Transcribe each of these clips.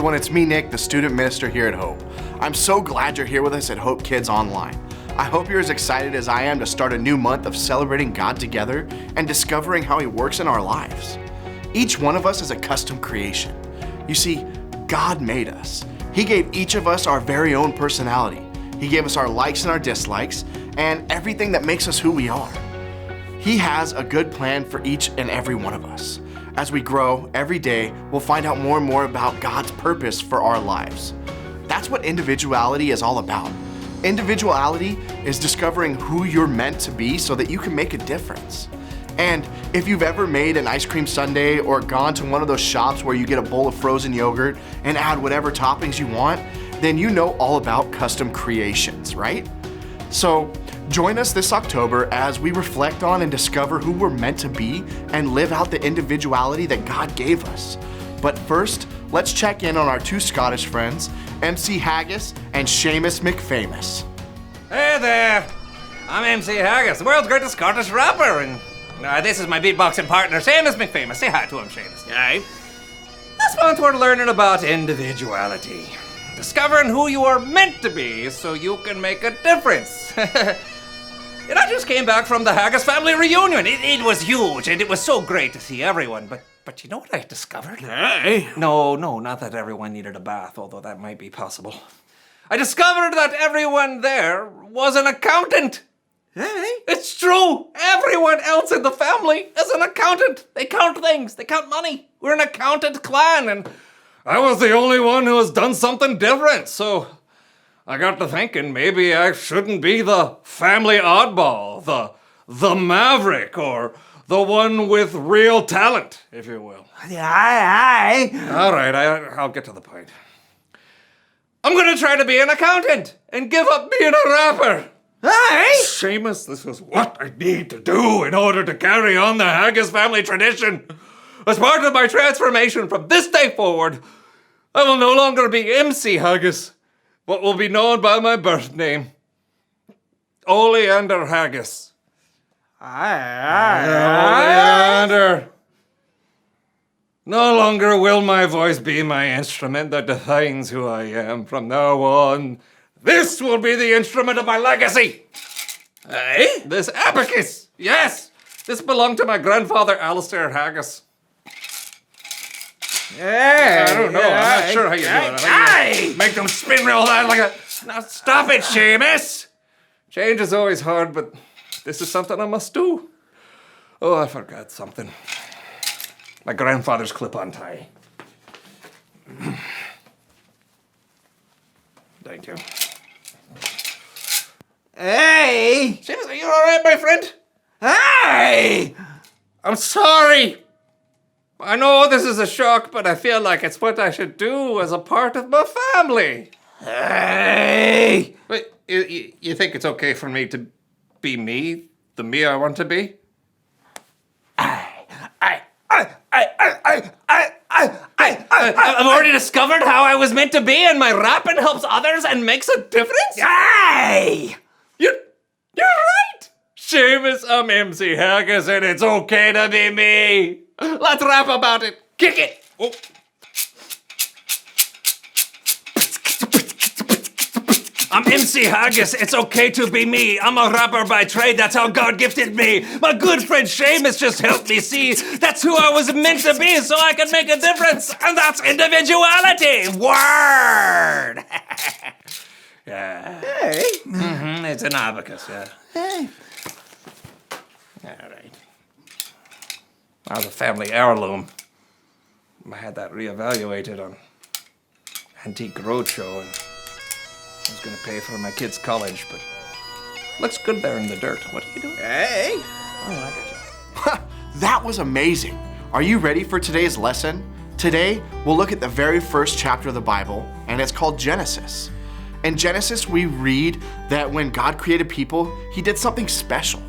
everyone, it's me, Nick, the student minister here at Hope. I'm so glad you're here with us at Hope Kids Online. I hope you're as excited as I am to start a new month of celebrating God together and discovering how He works in our lives. Each one of us is a custom creation. You see, God made us. He gave each of us our very own personality. He gave us our likes and our dislikes and everything that makes us who we are. He has a good plan for each and every one of us. As we grow every day, we'll find out more and more about God's purpose for our lives. That's what individuality is all about. Individuality is discovering who you're meant to be so that you can make a difference. And if you've ever made an ice cream sundae or gone to one of those shops where you get a bowl of frozen yogurt and add whatever toppings you want, then you know all about custom creations, right? So join us this October as we reflect on and discover who we're meant to be and live out the individuality that God gave us. But first, let's check in on our two Scottish friends, MC Haggis and Seamus McFamous. Hey there! I'm MC Haggis, the world's greatest Scottish rapper, and this is my beatboxing partner, Seamus McFamous. Say hi to him, Seamus. Aye. This month we're learning about individuality. Discovering who you are meant to be so you can make a difference. And I just came back from the Haggis family reunion. It was huge, and it was so great to see everyone. But you know what I discovered? Hey. No, not that everyone needed a bath, although that might be possible. I discovered that everyone there was an accountant. Hey. It's true. Everyone else in the family is an accountant. They count things. They count money. We're an accountant clan, and I was the only one who has done something different, so I got to thinking maybe I shouldn't be the family oddball, the maverick, or the one with real talent, if you will. Aye. All right, I'll get to the point. I'm gonna try to be an accountant and give up being a rapper. Aye. Seamus, this is what I need to do in order to carry on the Haggis family tradition. As part of my transformation from this day forward, I will no longer be MC Haggis, but will be known by my birth name, Oleander Haggis. Aye. Oleander. No longer will my voice be my instrument that defines who I am. From now on, this will be the instrument of my legacy. Aye. This abacus, yes, this belonged to my grandfather, Alistair Haggis. Hey. I don't know. I'm not sure how you do it. Aye. Make them spin real hard like a... Now stop it, Seamus! Change is always hard, but this is something I must do. Oh, I forgot something. My grandfather's clip-on tie. Thank you. Hey. Seamus, are you all right, my friend? Hey. I'm sorry. I know this is a shock, but I feel like it's what I should do as a part of my family. Hey. Wait, you think it's okay for me to be me? The me I want to be? I've already discovered how I was meant to be, and my rapping helps others and makes a difference? Aye. You're right! Seamus, I'm MC Haggis, and it's okay to be me. Let's rap about it. Kick it. Oh. I'm MC Haggis. It's okay to be me. I'm a rapper by trade. That's how God gifted me. My good friend Seamus just helped me see that's who I was meant to be so I can make a difference. And that's individuality. Word. Yeah. Hey. Mm-hmm. It's an abacus, yeah. Hey. All right. That was a family heirloom. I had that reevaluated on Antique Roadshow, and I was going to pay for my kids' college, but looks good there in the dirt. What are you doing? Hey. Oh, I got you. That was amazing. Are you ready for today's lesson? Today, we'll look at the very first chapter of the Bible, and it's called Genesis. In Genesis, we read that when God created people, He did something special.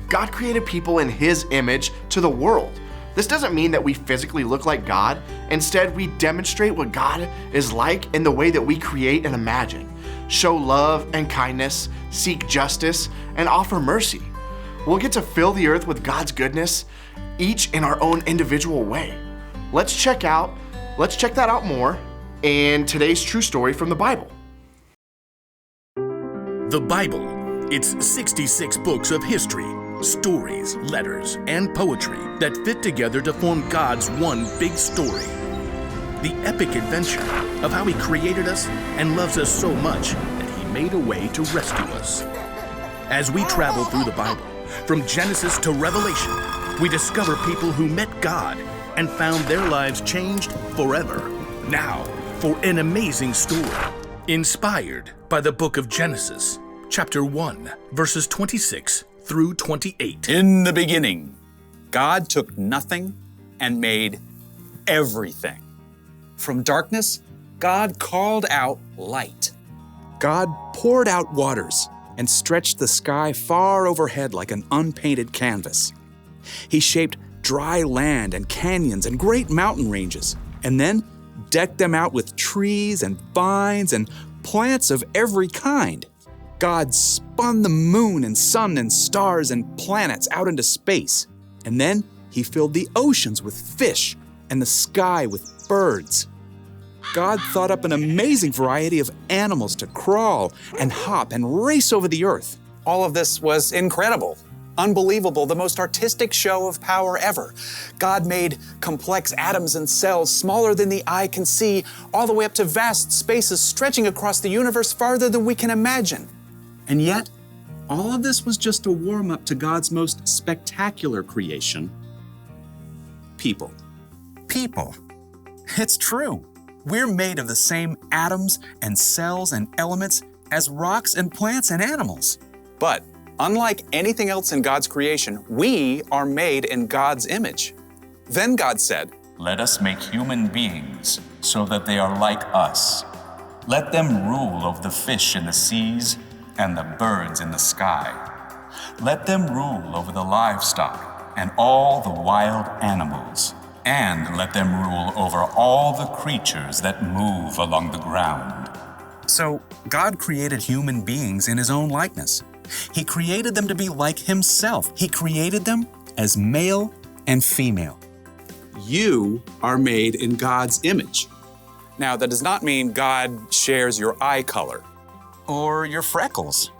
God created people in His image to the world. This doesn't mean that we physically look like God. Instead, we demonstrate what God is like in the way that we create and imagine. Show love and kindness, seek justice, and offer mercy. We'll get to fill the earth with God's goodness, each in our own individual way. Let's check that out more in today's true story from the Bible. The Bible. It's 66 books of history, stories, letters, and poetry that fit together to form God's one big story. The epic adventure of how He created us and loves us so much that He made a way to rescue us. As we travel through the Bible, from Genesis to Revelation, we discover people who met God and found their lives changed forever. Now, for an amazing story, inspired by the book of Genesis, chapter 1, verses 26 through 28. In the beginning, God took nothing and made everything. From darkness, God called out light. God poured out waters and stretched the sky far overhead like an unpainted canvas. He shaped dry land and canyons and great mountain ranges, and then decked them out with trees and vines and plants of every kind. God spun the moon and sun and stars and planets out into space, and then He filled the oceans with fish and the sky with birds. God thought up an amazing variety of animals to crawl and hop and race over the earth. All of this was incredible, unbelievable, the most artistic show of power ever. God made complex atoms and cells smaller than the eye can see, all the way up to vast spaces stretching across the universe farther than we can imagine. And yet, all of this was just a warm-up to God's most spectacular creation: people. People. It's true. We're made of the same atoms and cells and elements as rocks and plants and animals. But unlike anything else in God's creation, we are made in God's image. Then God said, "Let us make human beings so that they are like us. Let them rule over the fish in the seas and the birds in the sky. Let them rule over the livestock and all the wild animals. And let them rule over all the creatures that move along the ground." So God created human beings in His own likeness. He created them to be like Himself. He created them as male and female. You are made in God's image. Now, that does not mean God shares your eye color, or your freckles,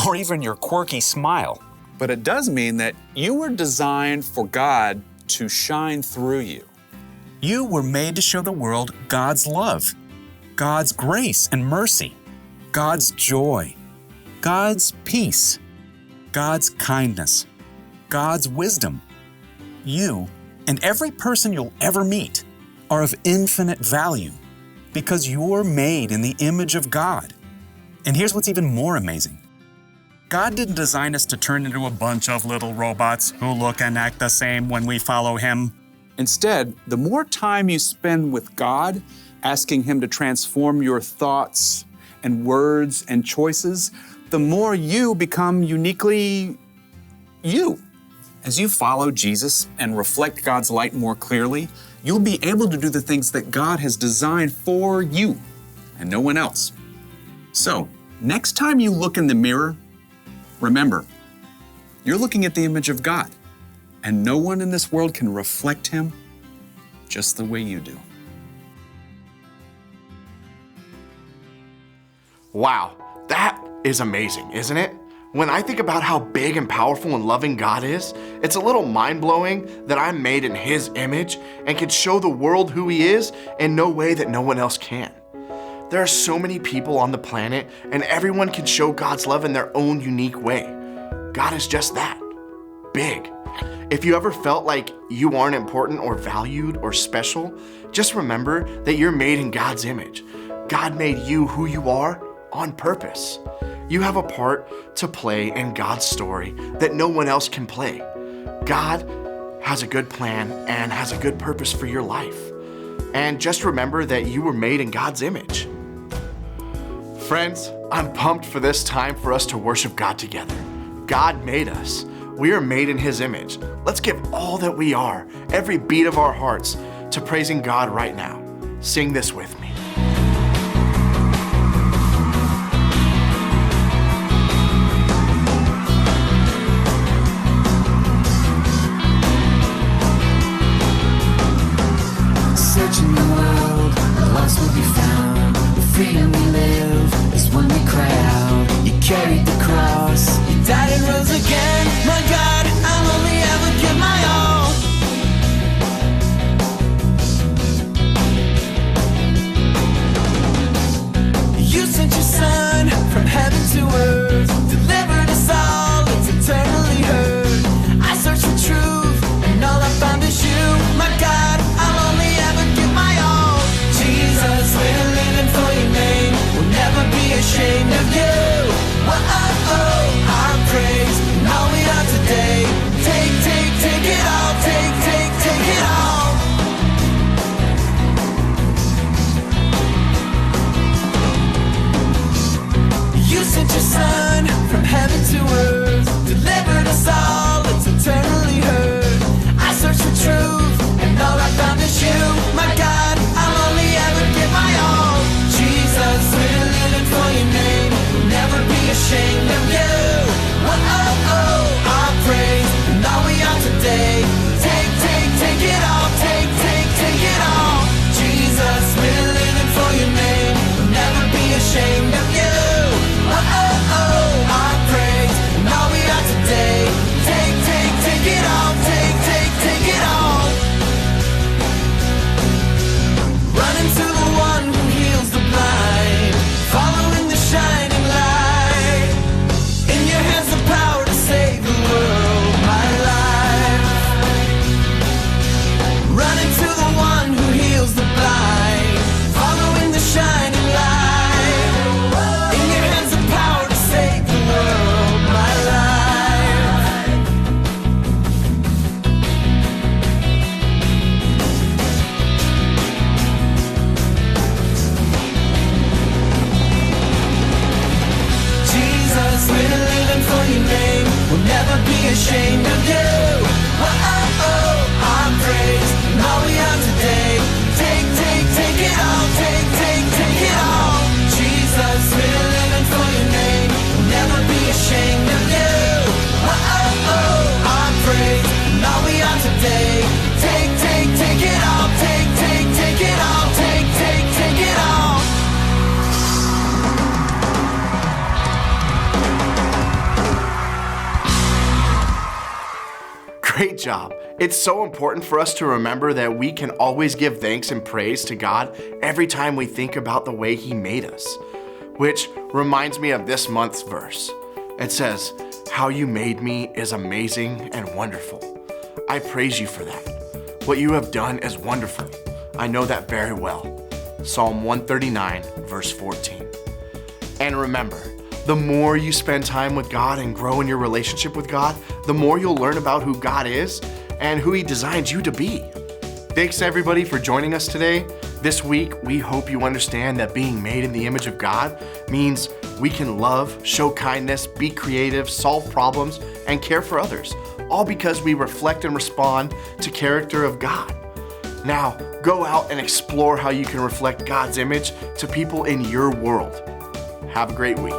or even your quirky smile. But it does mean that you were designed for God to shine through you. You were made to show the world God's love, God's grace and mercy, God's joy, God's peace, God's kindness, God's wisdom. You and every person you'll ever meet are of infinite value because you're made in the image of God. And here's what's even more amazing. God didn't design us to turn into a bunch of little robots who look and act the same when we follow Him. Instead, the more time you spend with God, asking Him to transform your thoughts and words and choices, the more you become uniquely you. As you follow Jesus and reflect God's light more clearly, you'll be able to do the things that God has designed for you and no one else. So, next time you look in the mirror, remember, you're looking at the image of God, and no one in this world can reflect Him just the way you do. Wow, that is amazing, isn't it? When I think about how big and powerful and loving God is, it's a little mind-blowing that I'm made in His image and can show the world who He is in no way that no one else can. There are so many people on the planet, and everyone can show God's love in their own unique way. God is just that, big. If you ever felt like you aren't important or valued or special, just remember that you're made in God's image. God made you who you are on purpose. You have a part to play in God's story that no one else can play. God has a good plan and has a good purpose for your life. And just remember that you were made in God's image. Friends, I'm pumped for this time for us to worship God together. God made us. We are made in His image. Let's give all that we are, every beat of our hearts, to praising God right now. Sing this with me. Searching the world, lost will be found. sent your son from heaven to earth, delivered us all, it's eternally heard. I searched for truth, and all I found is you. My God, I'll only ever give my all. Jesus, we're living for your name, we'll never be ashamed of you. Oh, our praise, and all we are today. Take it all, take it all. Jesus, we're living for your name, we'll never be ashamed of you. Oh, our praise, and all we are today. Take it all, take it all. Running to the one who heals the blind, following the shining light. In your hands the power to save the world, my life. Running to the one who heals the blind, following the shining light. In your hands the power to save the world, my life. Jesus, we're living for your name, we'll never be ashamed of you. Oh, our praise, and all we are today. Take it all, take it all. Jesus, we're living for your name, we'll never be ashamed of you. Oh, our praise, and all we are today. Take it all, take it all, take it all. Great job. It's so important for us to remember that we can always give thanks and praise to God every time we think about the way He made us. Which reminds me of this month's verse. It says, "How you made me is amazing and wonderful. I praise you for that. What you have done is wonderful. I know that very well." Psalm 139, verse 14. And remember, the more you spend time with God and grow in your relationship with God, the more you'll learn about who God is and who He designed you to be. Thanks everybody for joining us today. This week, we hope you understand that being made in the image of God means we can love, show kindness, be creative, solve problems, and care for others, all because we reflect and respond to character of God. Now, go out and explore how you can reflect God's image to people in your world. Have a great week.